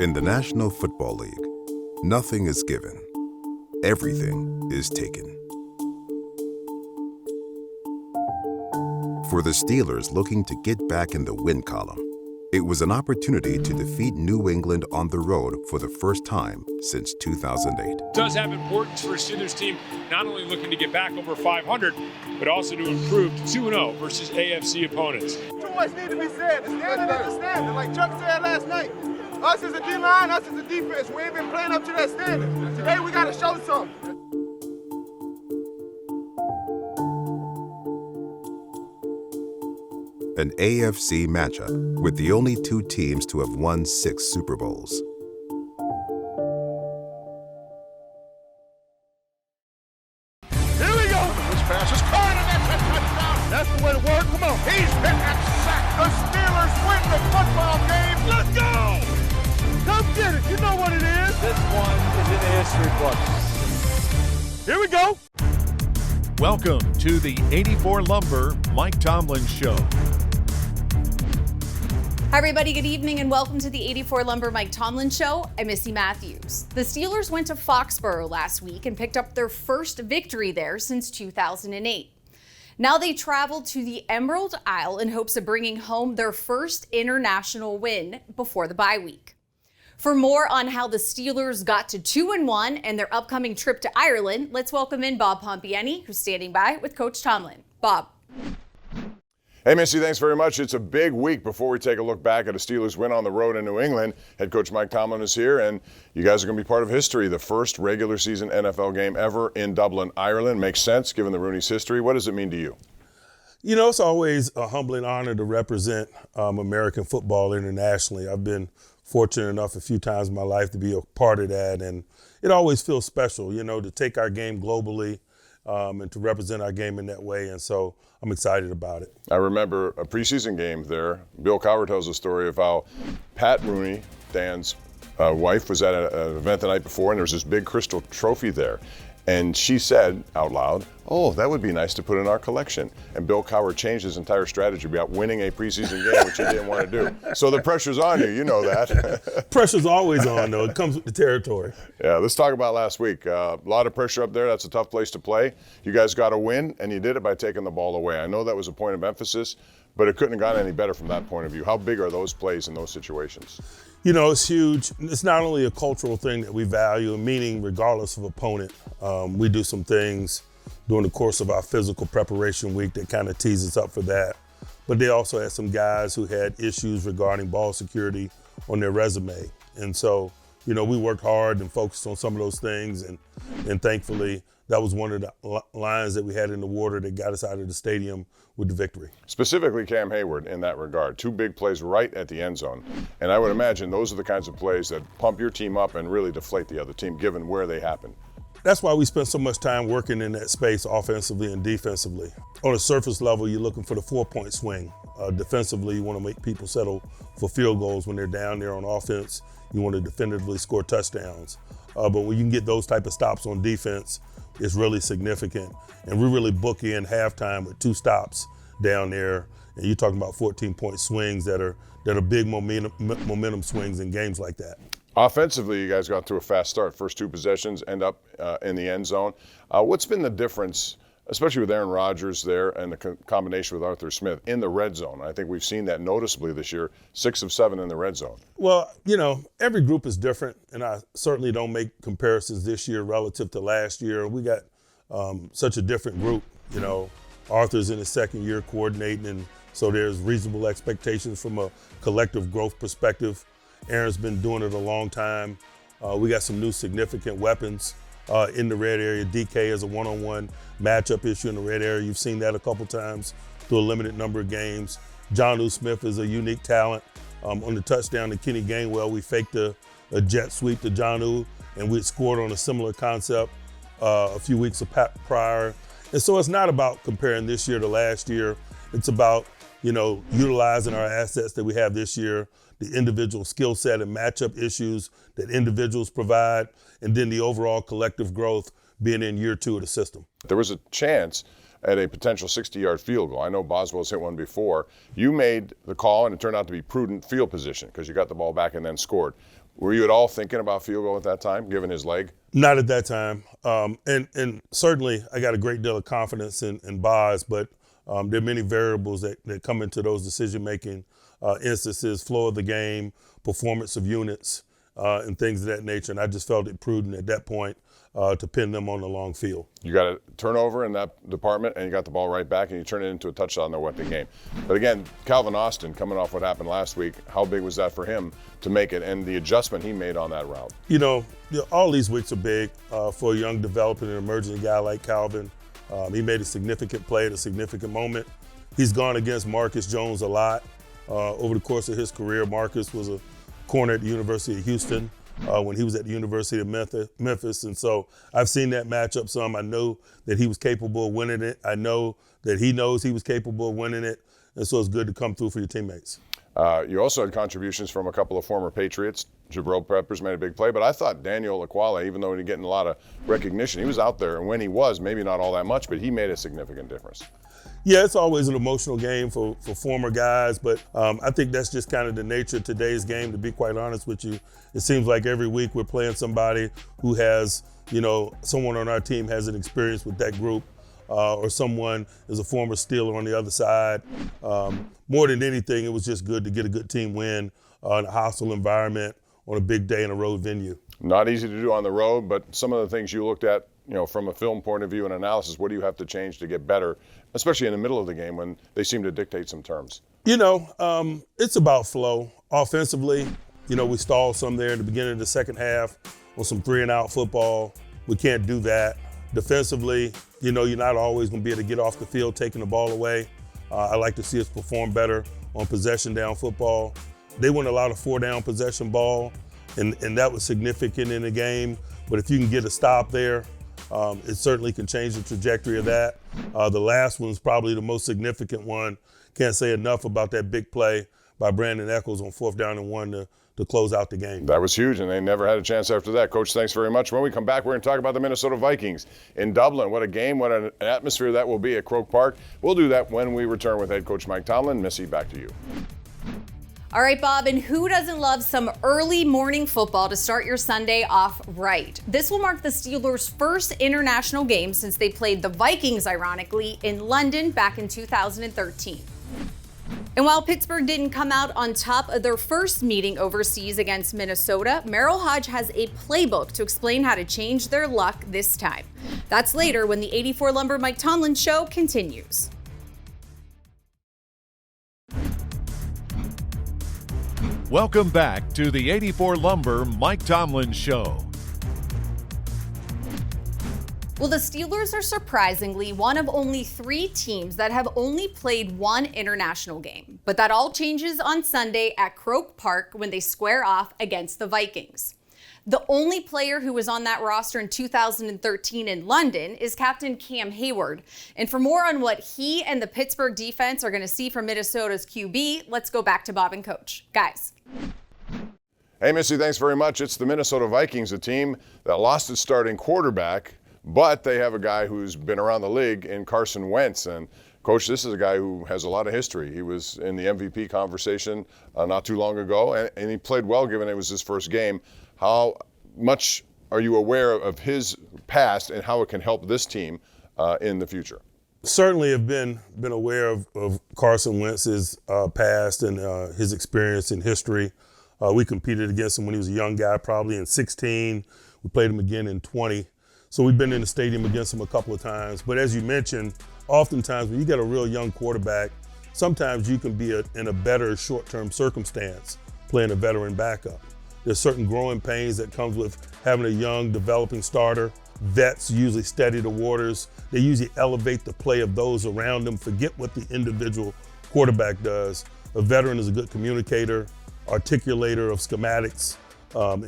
In the National Football League, nothing is given. Everything is taken. For the Steelers looking to get back in the win column, it was an opportunity to defeat New England on the road for the first time since 2008. It does have importance for a Steelers team not only looking to get back over 500, but also to improve to 2-0 versus AFC opponents. Too much need to be said. The standard is the standard. Like Chuck said last night, us as a D-line, us as a defense, we ain't been playing up to that standard. Today we got to show something. An AFC matchup with the only two teams to have won 6 Super Bowls. Here we go. This pass is caught and that's a touchdown. That's the way to work. Come on. He's hit that sack. The Steelers win the football game. Let's go. Come get it. You know what it is. This one is in the history books. Here we go. Welcome to the 84 Lumber Mike Tomlin Show. Hi, everybody. Good evening and welcome to the 84 Lumber Mike Tomlin Show. I'm Missy Matthews. The Steelers went to Foxborough last week and picked up their first victory there since 2008. Now they travel to the Emerald Isle in hopes of bringing home their first international win before the bye week. For more on how the Steelers got to 2-1 and their upcoming trip to Ireland, let's welcome in Bob Pompeani, who's standing by with Coach Tomlin. Bob. Hey, Missy, thanks very much. It's a big week before we take a look back at a Steelers win on the road in New England. Head coach Mike Tomlin is here, and you guys are going to be part of history. The first regular season NFL game ever in Dublin, Ireland. Makes sense given the Rooney's history. What does it mean to you? You know, it's always a humbling honor to represent American football internationally. I've been fortunate enough a few times in my life to be a part of that, and it always feels special, you know, to take our game globally and to represent our game in that way, and so I'm excited about it. I remember a preseason game there. Bill Cowher tells a story of how Pat Rooney, Dan's wife, was at an event the night before, and there was this big crystal trophy there. And she said out loud, "Oh, that would be nice to put in our collection." And Bill Cowher changed his entire strategy about winning a preseason game, which he didn't want to do. So the pressure's on you, you know that. Pressure's always on, though. It comes with the territory. Yeah, let's talk about last week. A lot of pressure up there. That's a tough place to play. You guys got to win, and you did it by taking the ball away. I know that was a point of emphasis, but it couldn't have gone any better from that point of view. How big are those plays in those situations? You know, it's huge. It's not only a cultural thing that we value, meaning regardless of opponent. We do some things during the course of our physical preparation week that kind of tease us up for that. But they also had some guys who had issues regarding ball security on their resume. And so, you know, we worked hard and focused on some of those things. And thankfully, that was one of the lines that we had in the water that got us out of the stadium with the victory. Specifically Cam Hayward in that regard. 2 big plays right at the end zone. And I would imagine those are the kinds of plays that pump your team up and really deflate the other team given where they happen. That's why we spend so much time working in that space offensively and defensively. On a surface level, you're looking for the 4-point swing. Defensively, you want to make people settle for field goals when they're down there on offense. You want to definitively score touchdowns. But when you can get those type of stops on defense, it's really significant. And we really book in halftime with 2 stops down there. And you're talking about 14-point swings that are big momentum swings in games like that. Offensively, you guys got through a fast start. First 2 possessions end up in the end zone. What's been the difference, especially with Aaron Rodgers there and the combination with Arthur Smith in the red zone? I think we've seen that noticeably this year, 6 of 7 in the red zone. Well, you know, every group is different, and I certainly don't make comparisons this year relative to last year. We got such a different group. You know, Arthur's in his second year coordinating, and so there's reasonable expectations from a collective growth perspective. Aaron's been doing it a long time. We got some new significant weapons in the red area. DK is a one-on-one matchup issue in the red area. You've seen that a couple times through a limited number of games. Jonnu Smith is a unique talent. On the touchdown to Kenny Gainwell, we faked a jet sweep to Jonnu, and we had scored on a similar concept a few weeks prior. And so it's not about comparing this year to last year. It's about, you know, utilizing our assets that we have this year, the individual skill set and matchup issues that individuals provide, and then the overall collective growth being in year 2 of the system. There was a chance at a potential 60-yard field goal. I know Boswell's hit one before. You made the call, and it turned out to be prudent field position because you got the ball back and then scored. Were you at all thinking about field goal at that time, given his leg? Not at that time. And certainly I got a great deal of confidence in Boz, but there are many variables that come into those decision-making instances, flow of the game, performance of units, and things of that nature. And I just felt it prudent at that point to pin them on the long field. You got a turnover in that department, and you got the ball right back, and you turn it into a touchdown to win the game. But again, Calvin Austin, coming off what happened last week, how big was that for him to make it, and the adjustment he made on that route? You know, all these weeks are big for a young, developing, and emerging guy like Calvin. He made a significant play at a significant moment. He's gone against Marcus Jones a lot over the course of his career. Marcus was a corner at the University of Houston when he was at the University of Memphis. And so I've seen that matchup some. I know that he was capable of winning it. I know that he knows he was capable of winning it. And so it's good to come through for your teammates. You also had contributions from a couple of former Patriots. Jabril Peppers made a big play, but I thought Daniel Aquale, even though he didn't get a lot of recognition, he was out there. And when he was, maybe not all that much, but he made a significant difference. Yeah, it's always an emotional game for former guys, but I think that's just kind of the nature of today's game, to be quite honest with you. It seems like every week we're playing somebody who has, someone on our team has an experience with that group, or someone is a former Steeler on the other side. More than anything, it was just good to get a good team win in a hostile environment on a big day in a road venue. Not easy to do on the road, but some of the things you looked at, from a film point of view and analysis, what do you have to change to get better, especially in the middle of the game when they seem to dictate some terms? It's about flow. Offensively, we stalled some there in the beginning of the second half on some 3-and-out football. We can't do that. Defensively, you're not always going to be able to get off the field taking the ball away. I like to see us perform better on possession down football. They went a lot of 4-down possession ball, and that was significant in the game. But if you can get a stop there, it certainly can change the trajectory of that. The last one's probably the most significant one. Can't say enough about that big play by Brandon Echols on 4th down and 1 to close out the game. That was huge, and they never had a chance after that. Coach, thanks very much. When we come back, we're going to talk about the Minnesota Vikings in Dublin. What a game, what an atmosphere that will be at Croke Park. We'll do that when we return with head coach Mike Tomlin. Missy, back to you. All right, Bob, and who doesn't love some early morning football to start your Sunday off right? This will mark the Steelers' first international game since they played the Vikings, ironically, in London back in 2013. And while Pittsburgh didn't come out on top of their first meeting overseas against Minnesota, Merrill Hodge has a playbook to explain how to change their luck this time. That's later when the 84 Lumber Mike Tomlin Show continues. Welcome back to the 84 Lumber Mike Tomlin Show. Well, the Steelers are surprisingly one of only 3 teams that have only played one international game. But that all changes on Sunday at Croke Park when they square off against the Vikings. The only player who was on that roster in 2013 in London is Captain Cam Hayward. And for more on what he and the Pittsburgh defense are going to see from Minnesota's QB, let's go back to Bob and Coach. Guys. Hey, Missy, thanks very much. It's the Minnesota Vikings, a team that lost its starting quarterback, but they have a guy who's been around the league in Carson Wentz. And Coach, this is a guy who has a lot of history. He was in the MVP conversation not too long ago, and he played well given it was his first game. How much are you aware of his past and how it can help this team in the future? Certainly have been aware of Carson Wentz's past and his experience in history. We competed against him when he was a young guy, probably in 16. We played him again in 20. So we've been in the stadium against him a couple of times. But as you mentioned, oftentimes when you get a real young quarterback, sometimes you can be in a better short-term circumstance playing a veteran backup. There's certain growing pains that comes with having a young, developing starter. Vets usually steady the waters. They usually elevate the play of those around them, forget what the individual quarterback does. A veteran is a good communicator, articulator of schematics,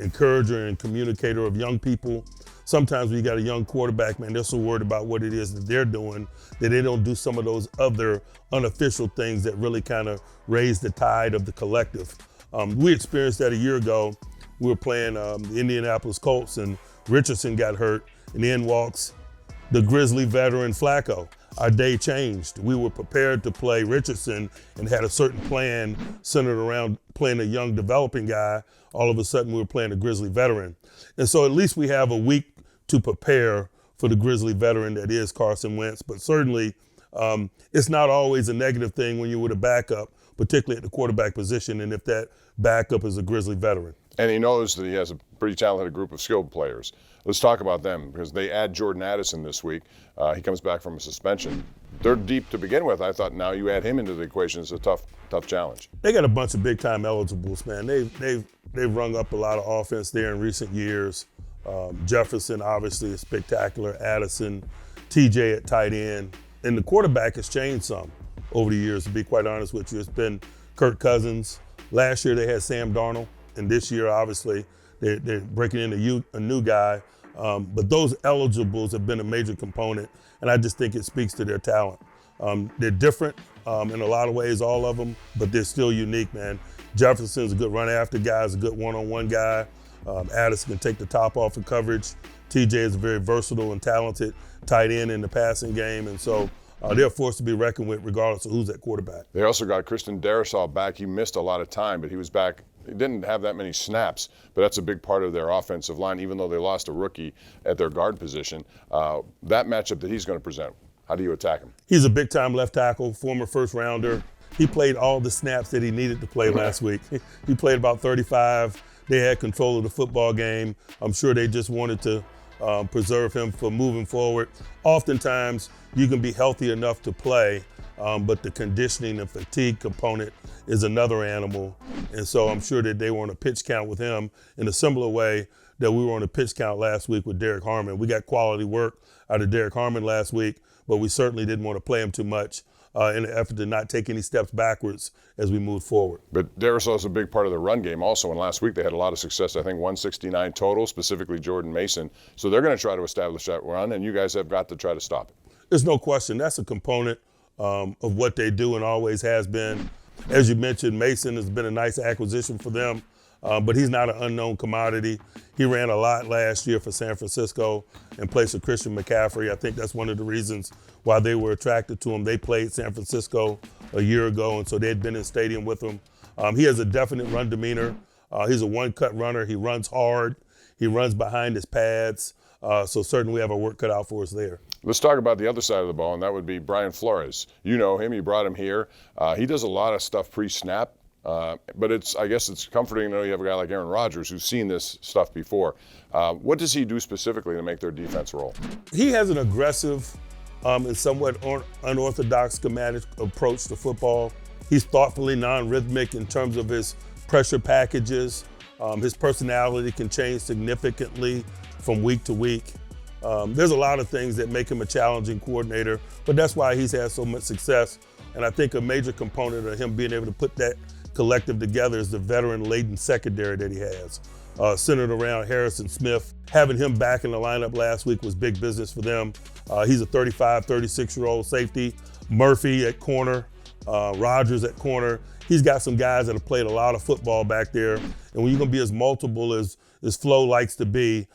encourager and communicator of young people. Sometimes when you got a young quarterback, man, they're so worried about what it is that they're doing that they don't do some of those other unofficial things that really kind of raise the tide of the collective. We experienced that a year ago. We were playing the Indianapolis Colts, and Richardson got hurt, and in walks the Grizzly veteran Flacco. our day changed. We were prepared to play Richardson and had a certain plan centered around playing a young developing guy. All of a sudden we were playing a Grizzly veteran. And so at least we have a week to prepare for the Grizzly veteran that is Carson Wentz. But certainly it's not always a negative thing when you're with a backup, particularly at the quarterback position, and if that backup is a Grizzly veteran. And he knows that he has a pretty talented group of skilled players. Let's talk about them, because they add Jordan Addison this week. He comes back from a suspension. They're deep to begin with. I thought now you add him into the equation. It's a tough challenge. They got a bunch of big-time eligibles, man. They've rung up a lot of offense there in recent years. Jefferson, obviously, is spectacular. Addison, TJ at tight end. And the quarterback has changed some over the years, to be quite honest with you. It's been Kirk Cousins. Last year they had Sam Darnold. And this year, obviously, they're breaking in a new guy. But those eligibles have been a major component, and I just think it speaks to their talent. They're different in a lot of ways, all of them, but they're still unique, man. Jefferson's a good run-after guy, is a good one-on-one guy. Addison can take the top off of coverage. TJ is a very versatile and talented tight end in the passing game, and so they're a force to be reckoned with regardless of who's at quarterback. They also got Christian Darrisaw back. He missed a lot of time, but he was back. He didn't have that many snaps, but that's a big part of their offensive line, even though they lost a rookie at their guard position. That matchup that he's going to present, how do you attack him? He's a big-time left tackle, former first-rounder. He played all the snaps that he needed to play last week. He played about 35. They had control of the football game. I'm sure they just wanted to preserve him for moving forward. Oftentimes, you can be healthy enough to play, but the conditioning and fatigue component is another animal. And so I'm sure that they were on a pitch count with him in a similar way that we were on a pitch count last week with Derek Harmon. We got quality work out of Derek Harmon last week, but we certainly didn't want to play him too much in an effort to not take any steps backwards as we move forward. But Darrisaw is a big part of the run game also, and last week they had a lot of success. I think 169 total, specifically Jordan Mason. So they're going to try to establish that run, and you guys have got to try to stop it. There's no question. That's a component of what they do and always has been. As you mentioned, Mason has been a nice acquisition for them, but he's not an unknown commodity. He ran a lot last year for San Francisco in place of Christian McCaffrey. I think that's one of the reasons why they were attracted to him. They played San Francisco a year ago, and so they'd been in stadium with him. He has a definite run demeanor. He's a one-cut runner. He runs hard. He runs behind his pads. So certainly we have our work cut out for us there. Let's talk about the other side of the ball, and that would be Brian Flores. You know him. You brought him here. He does a lot of stuff pre-snap, but I guess it's comforting to know you have a guy like Aaron Rodgers who's seen this stuff before. What does he do specifically to make their defense roll? He has an aggressive and somewhat unorthodox schematic approach to football. He's thoughtfully non-rhythmic in terms of his pressure packages. His personality can change significantly from week to week. There's a lot of things that make him a challenging coordinator, but that's why he's had so much success. And I think a major component of him being able to put that collective together is the veteran-laden secondary that he has, centered around Harrison Smith. Having him back in the lineup last week was big business for them. He's a 35, 36-year-old safety. Murphy at corner, Rodgers at corner. He's got some guys that have played a lot of football back there. And when you're going to be as multiple as Flo likes to be,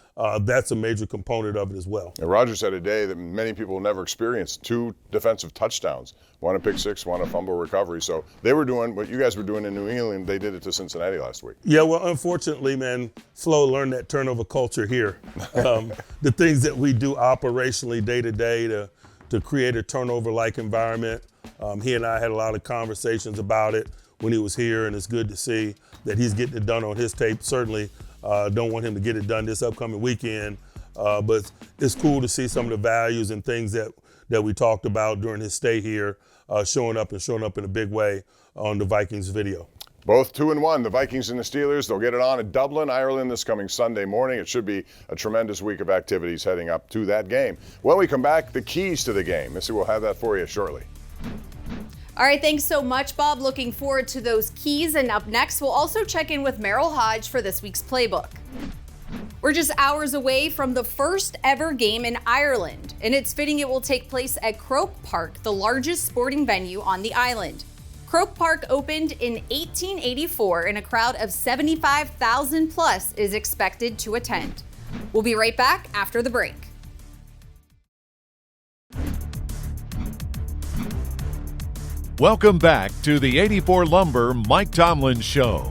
that's a major component of it as well. And Rodgers had a day that many people never experienced, 2 defensive touchdowns, 1 a pick six, 1 a fumble recovery. So they were doing what you guys were doing in New England. They did it to Cincinnati last week. Yeah, well, unfortunately, man, Flo learned that turnover culture here. The things that we do operationally day to day to create a turnover-like environment. He and I had a lot of conversations about it when he was here, and it's good to see that he's getting it done on his tape. Certainly don't want him to get it done this upcoming weekend, but it's cool to see some of the values and things that we talked about during his stay here showing up in a big way on the Vikings video. Both 2-1, the Vikings and the Steelers. They'll get it on in Dublin, Ireland this coming Sunday morning. It should be a tremendous week of activities heading up to that game. When we come back, the keys to the game. Missy will have that for you shortly. All right, thanks so much, Bob. Looking forward to those keys. And up next, we'll also check in with Merrill Hodge for this week's Playbook. We're just hours away from the first ever game in Ireland, and it's fitting it will take place at Croke Park, the largest sporting venue on the island. Croke Park opened in 1884, and a crowd of 75,000 plus is expected to attend. We'll be right back after the break. Welcome back to the 84 Lumber Mike Tomlin Show.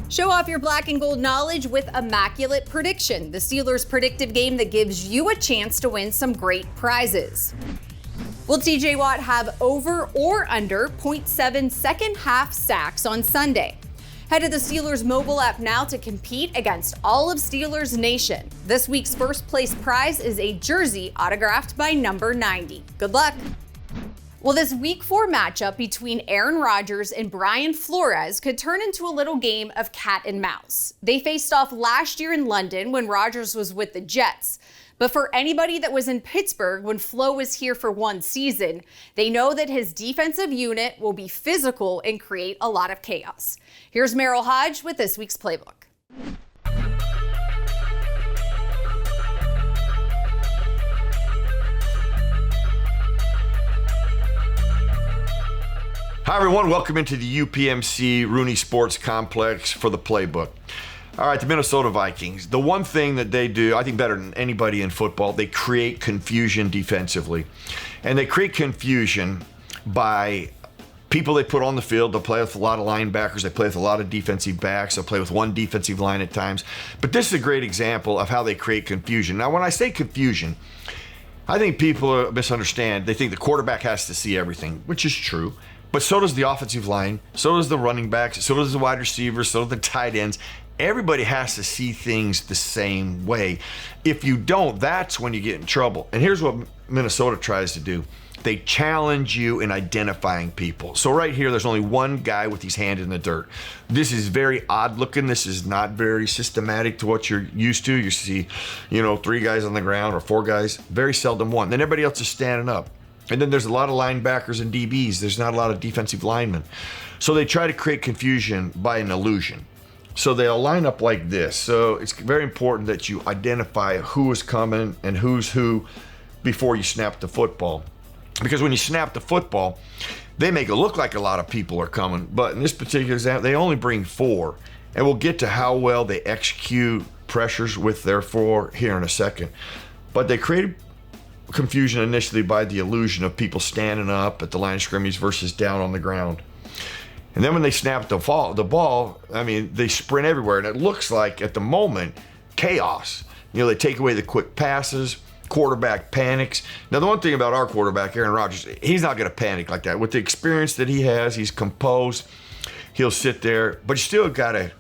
Show off your black and gold knowledge with Immaculate Prediction, the Steelers predictive game that gives you a chance to win some great prizes. Will TJ Watt have over or under 0.7 second half sacks on Sunday? Head to the Steelers mobile app now to compete against all of Steelers Nation. This week's first place prize is a jersey autographed by number 90. Good luck. Well, this Week 4 matchup between Aaron Rodgers and Brian Flores could turn into a little game of cat and mouse. They faced off last year in London when Rodgers was with the Jets. But for anybody that was in Pittsburgh when Flo was here for one season, they know that his defensive unit will be physical and create a lot of chaos. Here's Merrill Hodge with this week's Playbook. Hi everyone, welcome into the UPMC Rooney Sports Complex for the Playbook. All right, the Minnesota Vikings. The one thing that they do, I think better than anybody in football, they create confusion defensively. And they create confusion by people they put on the field. They'll play with a lot of linebackers. They play with a lot of defensive backs. They'll play with one defensive line at times. But this is a great example of how they create confusion. Now, when I say confusion, I think people misunderstand. They think the quarterback has to see everything, which is true. But so does the offensive line, so does the running backs, so does the wide receivers, so do the tight ends. Everybody has to see things the same way. If you don't, that's when you get in trouble. And here's what Minnesota tries to do. They challenge you in identifying people. So right here, there's only one guy with his hand in the dirt. This is very odd looking. This is not very systematic to what you're used to. You see, 3 guys on the ground or 4 guys, very seldom one. Then everybody else is standing up. And then there's a lot of linebackers and DBs. There's not a lot of defensive linemen. So they try to create confusion by an illusion. So they'll line up like this. So it's very important that you identify who is coming and who's who before you snap the football. Because when you snap the football, they make it look like a lot of people are coming. But in this particular example, they only bring 4. And we'll get to how well they execute pressures with their 4 here in a second. But they created confusion initially by the illusion of people standing up at the line of scrimmage versus down on the ground. And then when they snap the ball, they sprint everywhere. And it looks like, at the moment, chaos. They take away the quick passes, quarterback panics. Now, the one thing about our quarterback, Aaron Rodgers, he's not going to panic like that. With the experience that he has, he's composed. He'll sit there. But you still got to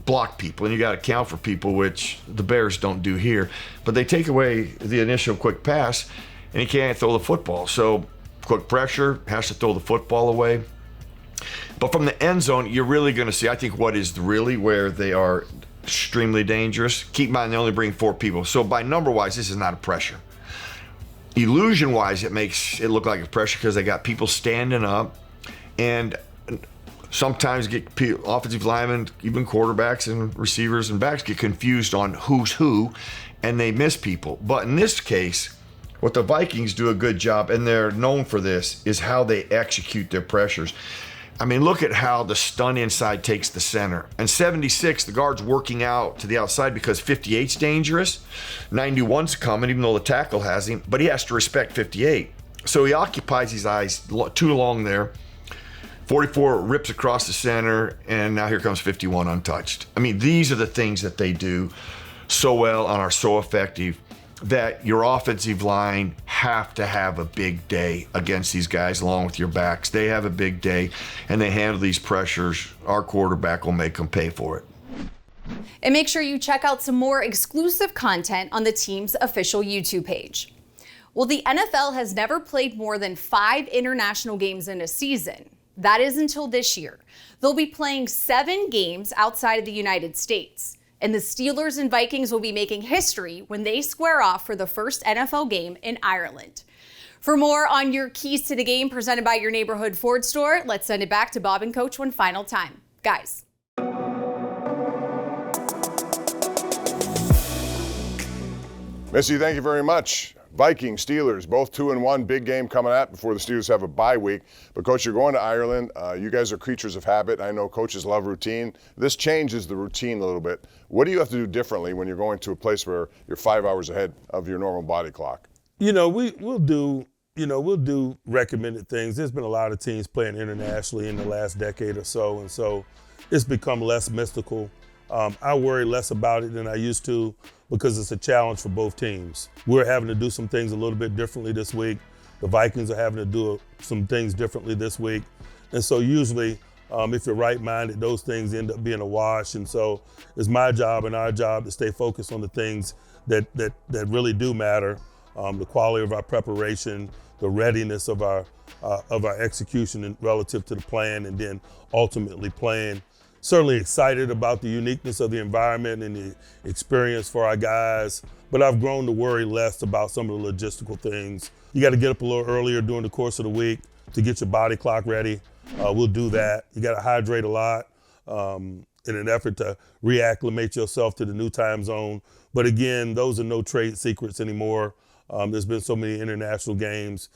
block people, and you got to count for people, which the Bears don't do here. But they take away the initial quick pass, and he can't throw the football. So quick pressure, has to throw the football away. But from the end zone, you're really going to see, I think, what is really where they are extremely dangerous. Keep in mind, they only bring 4 people. So by number-wise, this is not a pressure. Illusion-wise, it makes it look like a pressure because they got people standing up, and sometimes get offensive linemen, even quarterbacks and receivers and backs get confused on who's who, and they miss people. But in this case, what the Vikings do a good job, and they're known for this, is how they execute their pressures. Look at how the stun inside takes the center. And 76, the guard's working out to the outside because 58's dangerous. 91's coming, even though the tackle has him, but he has to respect 58. So he occupies his eyes too long there. 44 rips across the center, and now here comes 51 untouched. These are the things that they do so well and are so effective that your offensive line have to have a big day against these guys along with your backs. They have a big day, and they handle these pressures. Our quarterback will make them pay for it. And make sure you check out some more exclusive content on the team's official YouTube page. Well, the NFL has never played more than 5 international games in a season. That is until this year. They'll be playing 7 games outside of the United States. And the Steelers and Vikings will be making history when they square off for the first NFL game in Ireland. For more on your keys to the game presented by your neighborhood Ford store, let's send it back to Bob and Coach one final time. Guys. Missy, thank you very much. Vikings, Steelers, both 2-1, big game coming up before the Steelers have a bye week. But, Coach, you're going to Ireland. You guys are creatures of habit. I know coaches love routine. This changes the routine a little bit. What do you have to do differently when you're going to a place where you're 5 hours ahead of your normal body clock? We'll do we'll do recommended things. There's been a lot of teams playing internationally in the last decade or so, and so it's become less mystical. I worry less about it than I used to because it's a challenge for both teams. We're having to do some things a little bit differently this week. The Vikings are having to do some things differently this week. And so usually, if you're right-minded, those things end up being a wash. And so it's my job and our job to stay focused on the things that really do matter, the quality of our preparation, the readiness of our execution relative to the plan, and then ultimately playing. Certainly excited about the uniqueness of the environment and the experience for our guys, but I've grown to worry less about some of the logistical things. You got to get up a little earlier during the course of the week to get your body clock ready. We'll do that. You got to hydrate a lot in an effort to reacclimate yourself to the new time zone. But again, those are no trade secrets anymore. There's been so many international games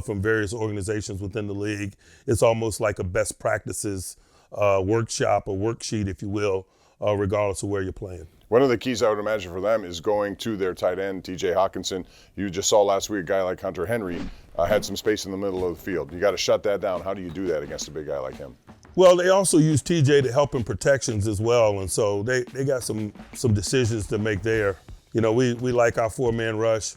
from various organizations within the league. It's almost like a best practices workshop or worksheet, if you will, regardless of where you're playing. One of the keys I would imagine for them is going to their tight end, TJ Hawkinson. You just saw last week a guy like Hunter Henry had some space in the middle of the field. You got to shut that down. How do you do that against a big guy like him? Well, they also use TJ to help in protections as well, and so they got some decisions to make there. We like our four-man rush.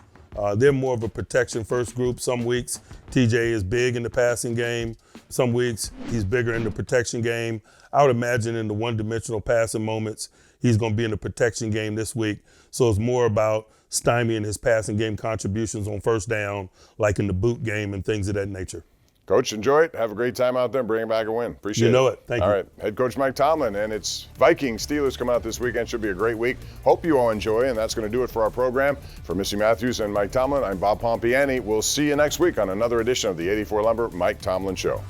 They're more of a protection-first group. Some weeks, TJ is big in the passing game. Some weeks, he's bigger in the protection game. I would imagine in the one-dimensional passing moments, he's going to be in the protection game this week. So it's more about stymieing his passing game contributions on first down, like in the boot game and things of that nature. Coach, enjoy it. Have a great time out there and bring back a win. Appreciate it. You know it. Thank you. All right. Head coach Mike Tomlin, and it's Vikings Steelers come out this weekend. Should be a great week. Hope you all enjoy, and that's going to do it for our program. For Missy Matthews and Mike Tomlin, I'm Bob Pompeani. We'll see you next week on another edition of the 84 Lumber Mike Tomlin Show.